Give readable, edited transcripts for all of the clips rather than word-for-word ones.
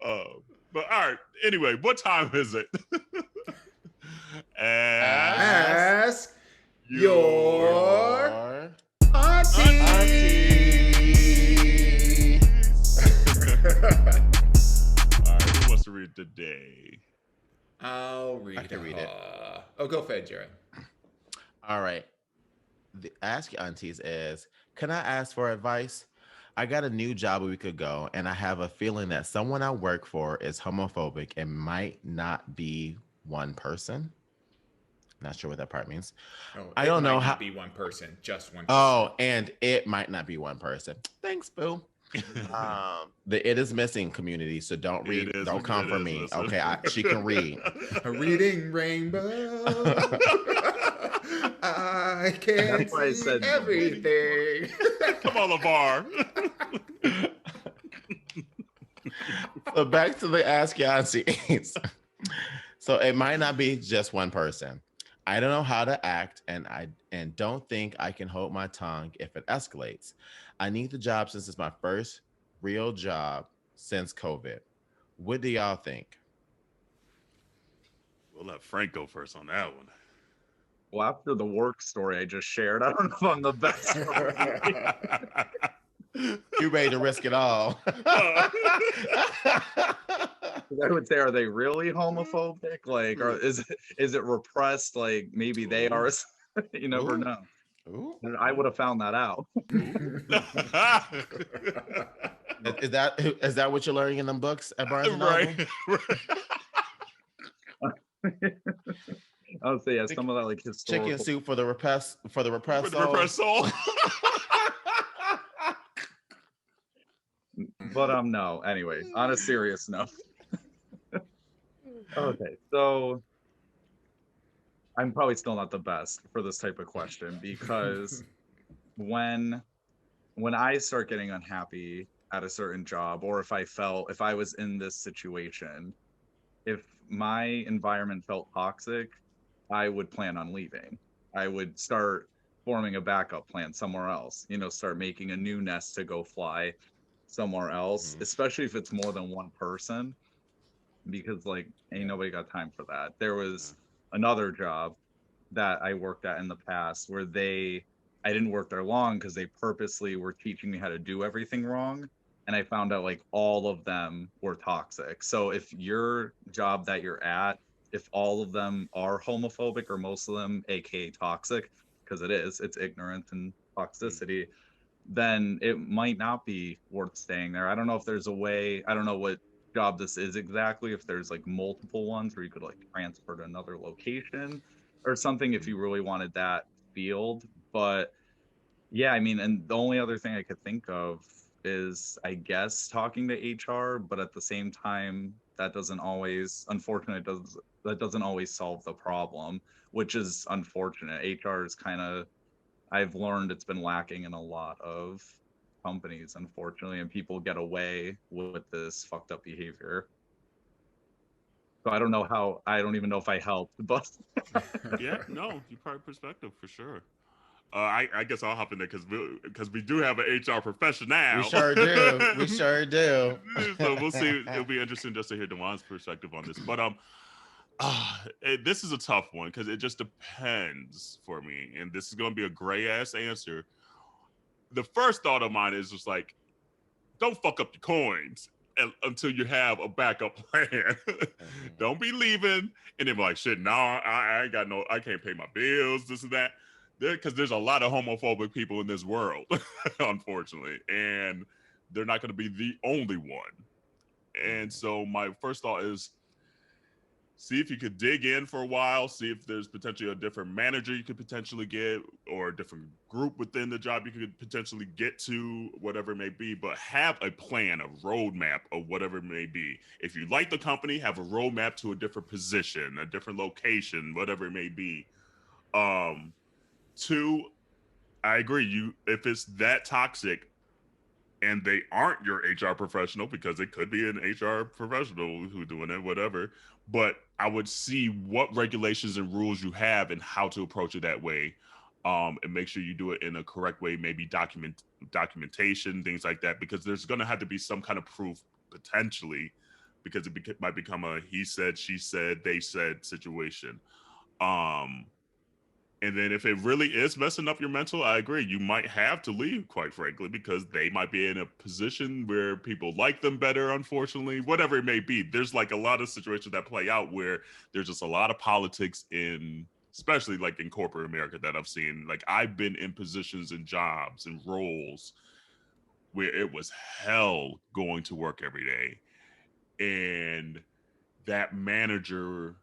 Uh, but all right. Anyway, what time is it? Ask Ask Ask your your your auntie. aunties. All right. Who wants to read today? I'll read. I can read it. Oh, go for it, Jared. All right. The Ask Your Aunties is, can I ask for advice? I got a new job a week ago, and I have a feeling that someone I work for is homophobic and might not be one person. Not sure what that part means. Oh, I it don't know might how. not be one person, just one person. Oh, and it might not be one person. Thanks, boo. The it is missing community, so don't read, don't come for me. Listen. Okay, she can read. A reading rainbow. I That's can why I see said everything. Come on, LeVar. So back to the Ask Your Aunties. So it might not be just one person. I don't know how to act, and don't think I can hold my tongue if it escalates. I need the job since it's my first real job since COVID. What do y'all think? We'll let Frank go first on that one. Well, after the work story I just shared, I don't know if I'm the best. You ready to risk it all? I would say, are they really homophobic? Like, or is it repressed? Like, maybe they are. You never Ooh. know. Ooh. I would have found that out. Is that what you're learning in them books at Barnes and Noble? Right. I would say, yeah, some of that like historical. Chicken soup for the repressed For the soul. repressed soul. But no. Anyway, on a serious note. Okay, so I'm probably still not the best for this type of question because when I start getting unhappy at a certain job, or if I was in this situation, if my environment felt toxic, I would plan on leaving. I would start forming a backup plan somewhere else, start making a new nest to go fly somewhere else, especially if it's more than one person, because like ain't nobody got time for that. There was another job that I worked at in the past where I didn't work there long because they purposely were teaching me how to do everything wrong. And I found out like all of them were toxic. So if your job that you're at, if all of them are homophobic or most of them, aka toxic, because it's ignorance and toxicity, then it might not be worth staying there. I don't know if there's a way, I don't know what job this is exactly, if there's like multiple ones where you could like transfer to another location or something if you really wanted that field. But yeah, I mean, and the only other thing I could think of is, I guess, talking to HR, but at the same time, that doesn't always, unfortunately, that doesn't always solve the problem, which is unfortunate. HR is kind of, I've learned it's been lacking in a lot of companies, unfortunately, and people get away with this fucked up behavior. So I don't even know if I helped, but Yeah, no, you probably perspective for sure. I guess I'll hop in there because we do have an HR professional now. We sure do. We sure do. So we'll see. It'll be interesting just to hear Dewan's perspective on this. But this is a tough one because it just depends for me, and this is going to be a gray ass answer. The first thought of mine is just like, don't fuck up your coins until you have a backup plan. Don't be leaving and then be like, shit, no, I ain't got no, I can't pay my bills, this and that. Because there's a lot of homophobic people in this world, unfortunately, and they're not going to be the only one. And so my first thought is, see if you could dig in for a while, see if there's potentially a different manager you could potentially get or a different group within the job you could potentially get to, whatever it may be, but have a plan, a roadmap of whatever it may be. If you like the company, have a roadmap to a different position, a different location, whatever it may be. Two, I agree. If it's that toxic and they aren't your HR professional, because it could be an HR professional who's doing it, whatever. But I would see what regulations and rules you have and how to approach it that way, and make sure you do it in a correct way. Maybe documentation, things like that, because there's going to have to be some kind of proof potentially because it might become a he said, she said, they said situation. Um, and then if it really is messing up your mental, I agree. You might have to leave, quite frankly, because they might be in a position where people like them better, unfortunately, whatever it may be. There's like a lot of situations that play out where there's just a lot of politics in, especially like in corporate America that I've seen. Like I've been in positions and jobs and roles where it was hell going to work every day. And that manager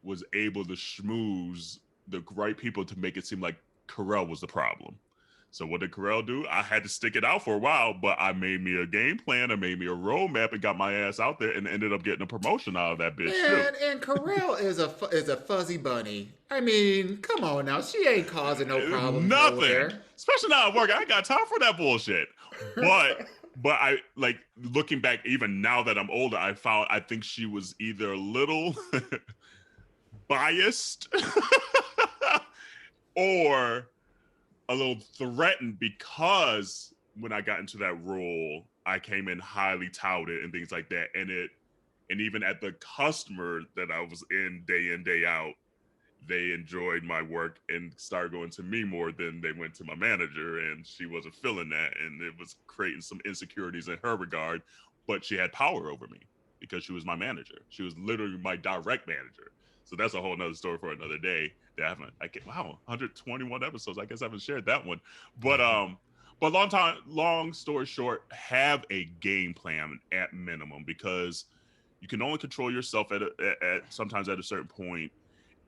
was able to schmooze the right people to make it seem like Carell was the problem. So what did Carell do? I had to stick it out for a while, but I made me a game plan, I made me a roadmap, and got my ass out there, and ended up getting a promotion out of that bitch Man, too. and Carell is a fuzzy bunny. I mean, come on now, she ain't causing no problems Nothing, nowhere. especially now at work. I ain't got time for that bullshit. But I like looking back, even now that I'm older, I think she was either a little biased or a little threatened, because when I got into that role, I came in highly touted and things like that. And even at the customer that I was in, day out, they enjoyed my work and started going to me more than they went to my manager. And she wasn't feeling that. And it was creating some insecurities in her regard, but she had power over me because she was my manager. She was literally my direct manager. So that's a whole nother story for another day. That I haven't. Wow, 121 episodes. I guess I haven't shared that one. But long story short, have a game plan at minimum, because you can only control yourself at sometimes at a certain point,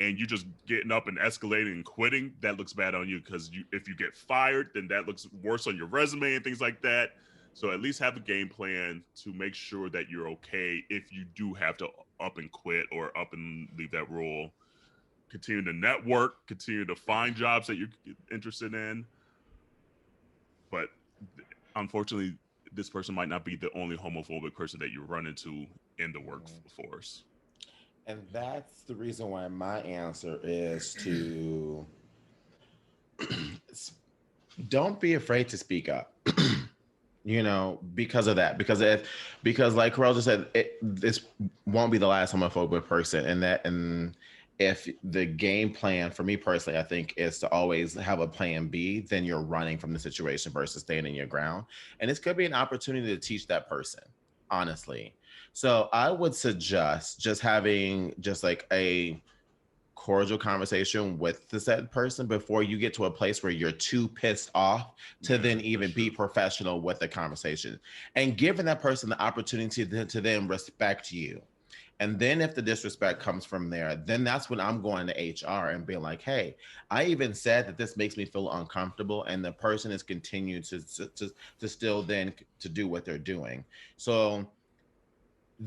and you just getting up and escalating and quitting, that looks bad on you, because if you get fired, then that looks worse on your resume and things like that. So at least have a game plan to make sure that you're okay if you do have to up and quit or up and leave that role. Continue to network, continue to find jobs that you're interested in. But unfortunately, this person might not be the only homophobic person that you run into in the workforce. And that's the reason why my answer is to don't be afraid to speak up. Because of that. Because like Carell just said, this won't be the last homophobic person, and if the game plan for me personally, I think, is to always have a plan B, then you're running from the situation versus standing your ground. And this could be an opportunity to teach that person, honestly. So I would suggest just having just like a cordial conversation with the said person before you get to a place where you're too pissed off to then even be professional with the conversation, and giving that person the opportunity to then respect you. And then if the disrespect comes from there, then that's when I'm going to HR and being like, hey, I even said that this makes me feel uncomfortable, and the person is continuing to still then to do what they're doing. So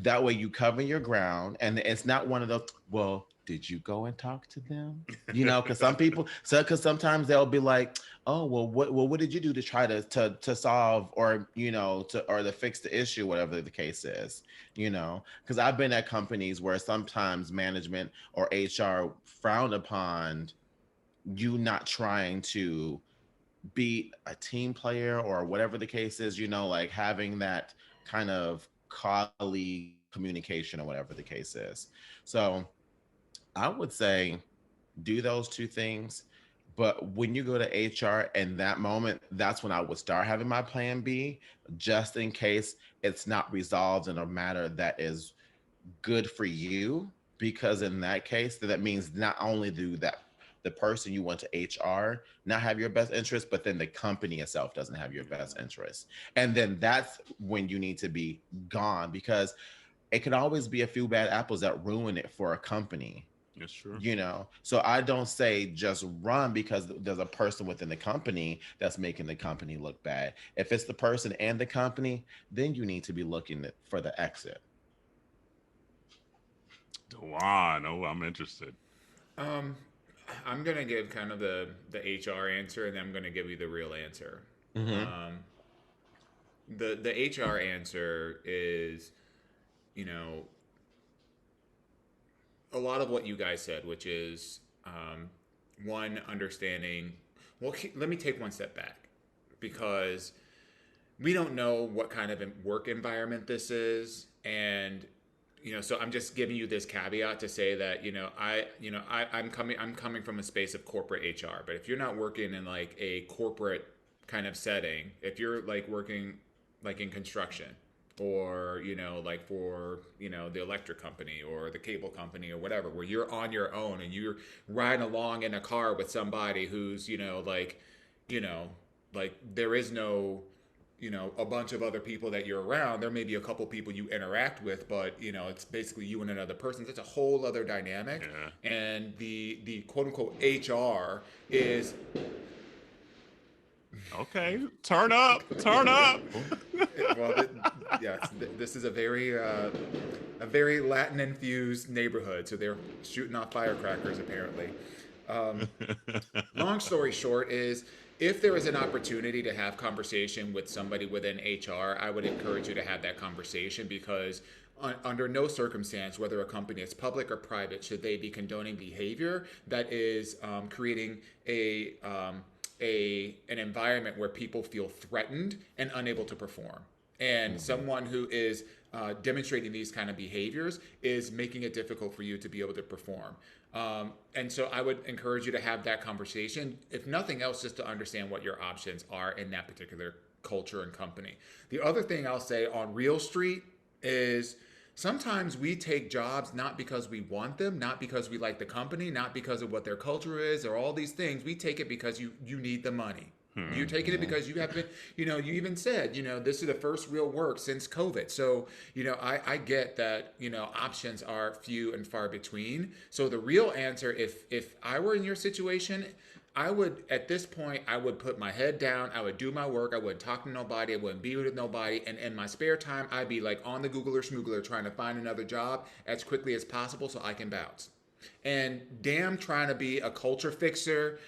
that way you cover your ground, and it's not one of those, well, did you go and talk to them? Because some people, because sometimes they'll be like, oh, well, what did you do to try to solve, or to fix the issue, whatever the case is, because I've been at companies where sometimes management or HR frown upon you not trying to be a team player or whatever the case is, like having that kind of colleague communication or whatever the case is. So I would say do those two things. But when you go to HR in that moment, that's when I would start having my plan B, just in case it's not resolved in a matter that is good for you. Because in that case, that means not only do that the person you went to HR not have your best interest, but then the company itself doesn't have your best interest. And then that's when you need to be gone, because it can always be a few bad apples that ruin it for a company. That's true. So I don't say just run because there's a person within the company that's making the company look bad. If it's the person and the company, then you need to be looking for the exit. Dewan, oh, I'm interested. Um, I'm gonna give kind of the HR answer, and then I'm gonna give you the real answer. Mm-hmm. The HR answer is, you know, a lot of what you guys said, which is one, understanding. Well, let me take one step back, because we don't know what kind of work environment this is. And so I'm just giving you this caveat to say that I'm coming from a space of corporate HR. But if you're not working in like a corporate kind of setting, if you're like working like in construction, or like for the electric company or the cable company or whatever, where you're on your own and you're riding along in a car with somebody who's you know like there is no a bunch of other people that you're around. There may be a couple people you interact with, but it's basically you and another person. It's a whole other dynamic. Yeah. And the quote unquote HR is Okay, turn up. well, yes, this is a very Latin infused neighborhood, so they're shooting off firecrackers apparently. Long story short is, if there is an opportunity to have conversation with somebody within HR, I would encourage you to have that conversation, because under no circumstance, whether a company is public or private, should they be condoning behavior that is creating an environment where people feel threatened and unable to perform. And someone who is demonstrating these kind of behaviors is making it difficult for you to be able to perform. And so I would encourage you to have that conversation, if nothing else, just to understand what your options are in that particular culture and company. The other thing I'll say on Real Street is, sometimes we take jobs not because we want them, not because we like the company, not because of what their culture is or all these things. We take it because you need the money. You're taking it because you have been, you even said, this is the first real work since COVID. So, I get that, options are few and far between. So the real answer, if I were in your situation, I would, at this point, I would put my head down. I would do my work. I wouldn't talk to nobody. I wouldn't be with nobody. And in my spare time, I'd be like on the Googler Schmoogler trying to find another job as quickly as possible so I can bounce. And damn, trying to be a culture fixer,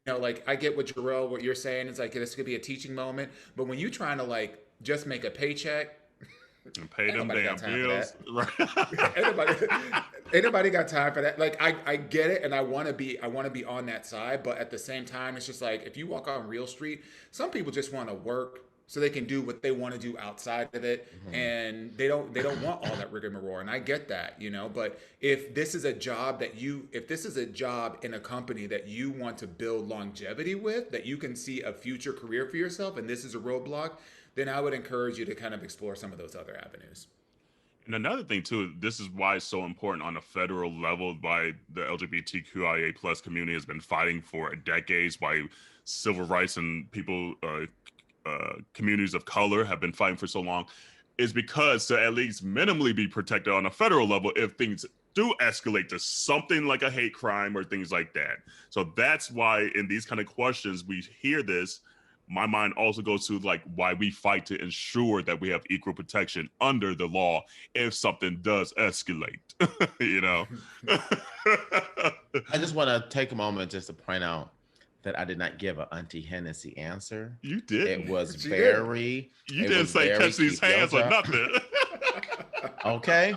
like I get what you're saying. It's like, this could be a teaching moment. But when you're trying to like just make a paycheck, and pay them damn bills. Right. Ain't nobody got time for that. Like I get it, and I want to be on that side, but at the same time, it's just like, if you walk on Real Street, some people just want to work so they can do what they want to do outside of it, and they don't want all that rigmarole. And I get that, But if this is a job in a company that you want to build longevity with, that you can see a future career for yourself, and this is a roadblock, then I would encourage you to kind of explore some of those other avenues. And another thing too, this is why it's so important on a federal level, why the LGBTQIA plus community has been fighting for decades, why civil rights and people, communities of color have been fighting for so long, is because to at least minimally be protected on a federal level if things do escalate to something like a hate crime or things like that. So that's why in these kind of questions, we hear this. My mind also goes to like why we fight to ensure that we have equal protection under the law if something does escalate. I just want to take a moment just to point out that I did not give an Auntie Hennessy answer. You did. It was very. You didn't say catch these hands or nothing. Okay.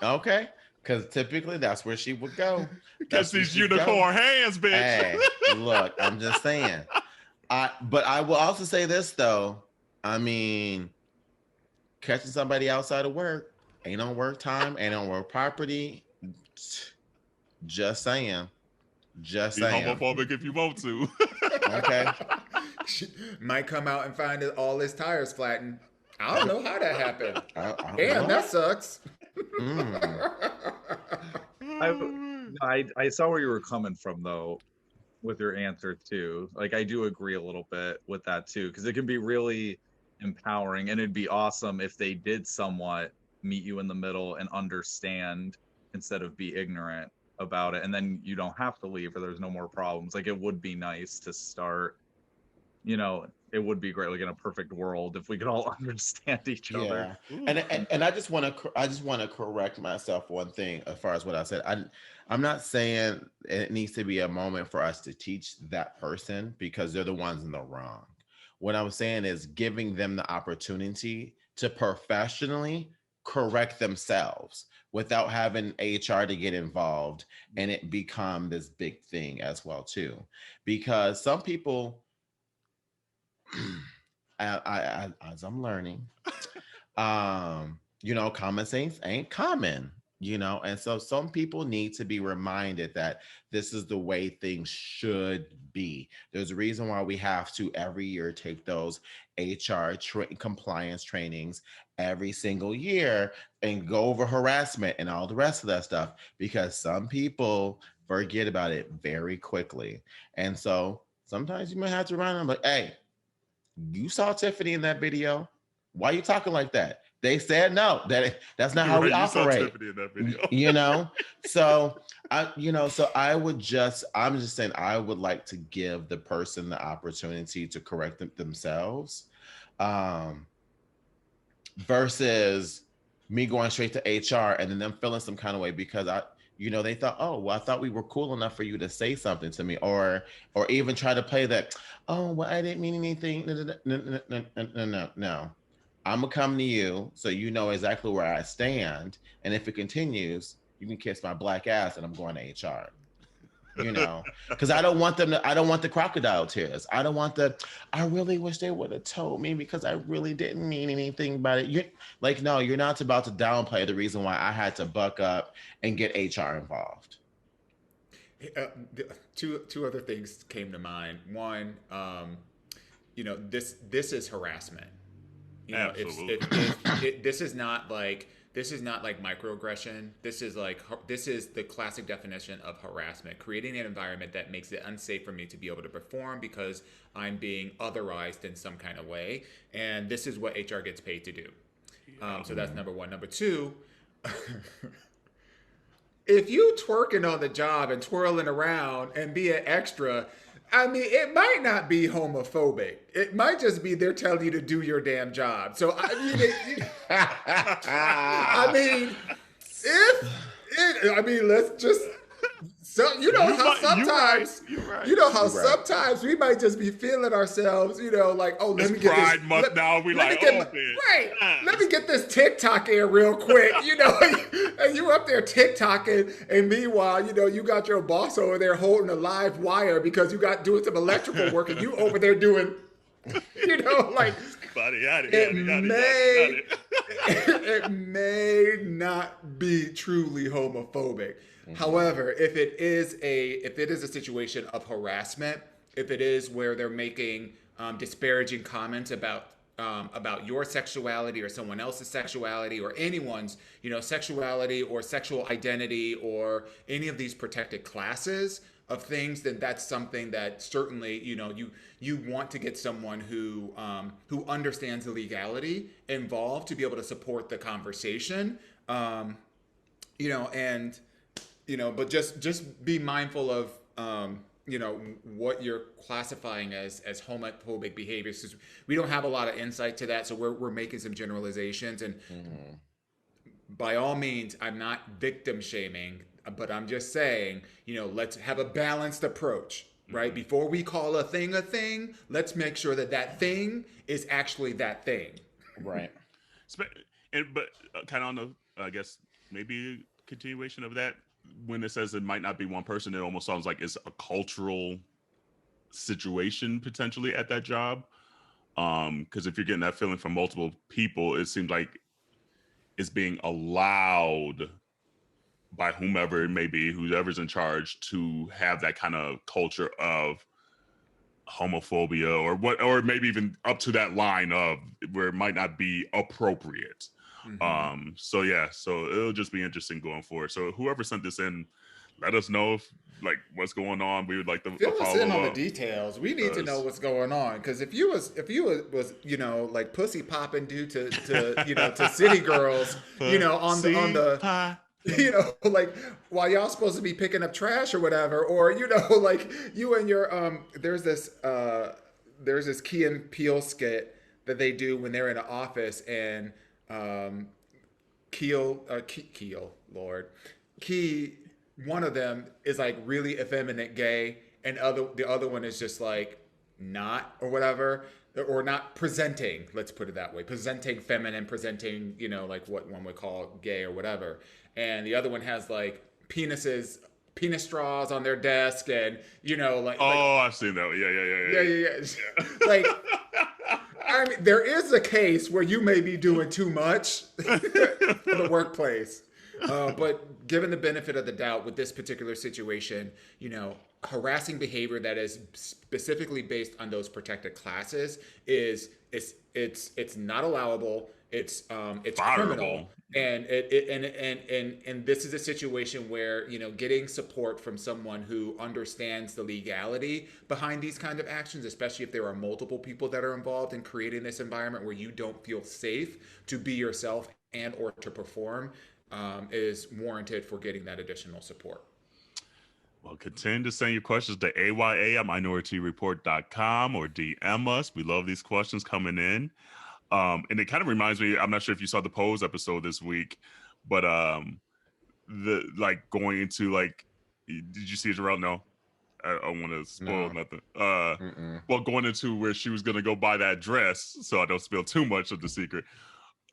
Because typically that's where she would go. Catch these unicorn hands, bitch. Hey, look, I'm just saying. But I will also say this though. I mean, catching somebody outside of work ain't on work time, ain't on work property. Just saying. Be homophobic if you want to. Okay. Might come out and find all his tires flattened. I don't know how that happened. Damn, that sucks. I saw where you were coming from though with your answer too. Like I do agree a little bit with that too, because it can be really empowering, and it'd be awesome if they did somewhat meet you in the middle and understand instead of be ignorant about it, and then you don't have to leave or there's no more problems. Like it would be nice to start, it would be great, like in a perfect world, if we could all understand each other. And I just want to correct myself one thing as far as what I said. I'm not saying it needs to be a moment for us to teach that person because they're the ones in the wrong. What I'm saying is giving them the opportunity to professionally correct themselves without having HR to get involved and it become this big thing as well too. Because some people, as I'm learning, common sense ain't common, and so some people need to be reminded that this is the way things should be. There's a reason why we have to every year take those compliance trainings every single year and go over harassment and all the rest of that stuff, because some people forget about it very quickly. And so sometimes you might have to run them like, hey, you saw Tiffany in that video. Why are you talking like that? They said no. That's not how we operate. You saw Tiffany in that video. So I'm just saying I would like to give the person the opportunity to correct themselves, versus me going straight to HR and then them feeling some kind of way because they thought, oh, well, I thought we were cool enough for you to say something to me, or even try to play that, oh, well, I didn't mean anything. No. I'm gonna come to you so you know exactly where I stand, and if it continues, you can kiss my black ass, and I'm going to HR. Because I don't want the crocodile tears. I don't want I really wish they would have told me because I really didn't mean anything by it. No, you're not about to downplay the reason why I had to buck up and get HR involved. Two other things came to mind. One, this is harassment. Absolutely. This is not like microaggression. This is the classic definition of harassment, creating an environment that makes it unsafe for me to be able to perform because I'm being otherized in some kind of way. And this is what HR gets paid to do. So that's number one. Number two, if you twerking on the job and twirling around and be an extra, I mean, it might not be homophobic. It might just be they're telling you to do your damn job. So let's just. So sometimes sometimes we might just be feeling ourselves, like, oh, let me get Pride Month now. We like, let me get this TikTok in real quick, and you up there TikToking, and meanwhile, you got your boss over there holding a live wire because you got doing some electrical work, and you over there doing, like. It may not be truly homophobic. Mm-hmm. However, if it is a situation of harassment, if it is where they're making disparaging comments about your sexuality or someone else's sexuality or anyone's sexuality or sexual identity or any of these protected classes of things, then that's something that certainly you want to get someone who understands the legality involved to be able to support the conversation, but just be mindful of what you're classifying as homophobic behaviors, because we don't have a lot of insight to that, so we're making some generalizations, and by all means, I'm not victim shaming, but I'm just saying, let's have a balanced approach, right? Mm-hmm. Before we call a thing, let's make sure that thing is actually that thing. Right. But kind of on the, I guess, maybe continuation of that, when it says it might not be one person, it almost sounds like it's a cultural situation potentially at that job. Because if you're getting that feeling from multiple people, it seems like it's being allowed by whomever it may be, whoever's in charge, to have that kind of culture of homophobia or maybe even up to that line of where it might not be appropriate. Mm-hmm. So it'll just be interesting going forward. So whoever sent this in, let us know what's going on. We would like to fill us in on the details. We need to know what's going on, because if you was like pussy popping due to to city girls, on the while y'all supposed to be picking up trash or whatever, or you and your there's this Key and Peele skit that they do when they're in an office, and Key, one of them is like really effeminate gay, and the other one is just like not, or whatever, or not presenting, let's put it that way, presenting feminine, presenting, like what one would call gay or whatever. And the other one has like penis straws on their desk, and I've seen that. Yeah. Like, I mean, there is a case where you may be doing too much for the workplace. But given the benefit of the doubt with this particular situation, harassing behavior that is specifically based on those protected classes it's not allowable. It's criminal, and and this is a situation where getting support from someone who understands the legality behind these kind of actions, especially if there are multiple people that are involved in creating this environment where you don't feel safe to be yourself and or to perform, is warranted for getting that additional support. Well, continue to send your questions to aya@minoritetyreport.com or DM us. We love these questions coming in. And it kind of reminds me, I'm not sure if you saw the Pose episode this week, but going into did you see it, Jarrell? No. I don't want to spoil nothing. Well, going into where she was going to go buy that dress, so I don't spill too much of the secret,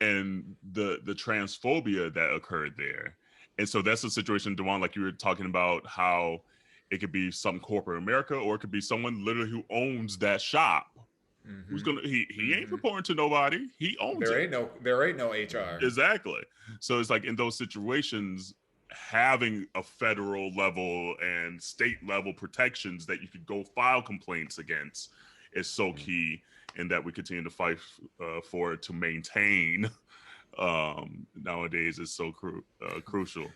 and the transphobia that occurred there. And so that's a situation, Dewan, like you were talking about, how it could be some corporate America, or it could be someone literally who owns that shop. Mm-hmm. Who's gonna he ain't reporting to nobody. He owns it. There ain't no HR. Exactly. So it's like in those situations, having a federal level and state level protections that you could go file complaints against is so key, and that we continue to fight for it to maintain. Nowadays is so crucial.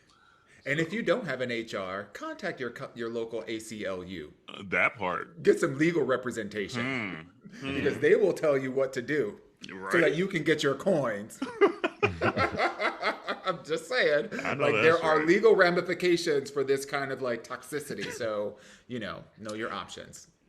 And if you don't have an HR, contact your local ACLU. That part. Get some legal representation because they will tell you what to do so that you can get your coins. I'm just saying. There are legal ramifications for this kind of toxicity. So, know your options.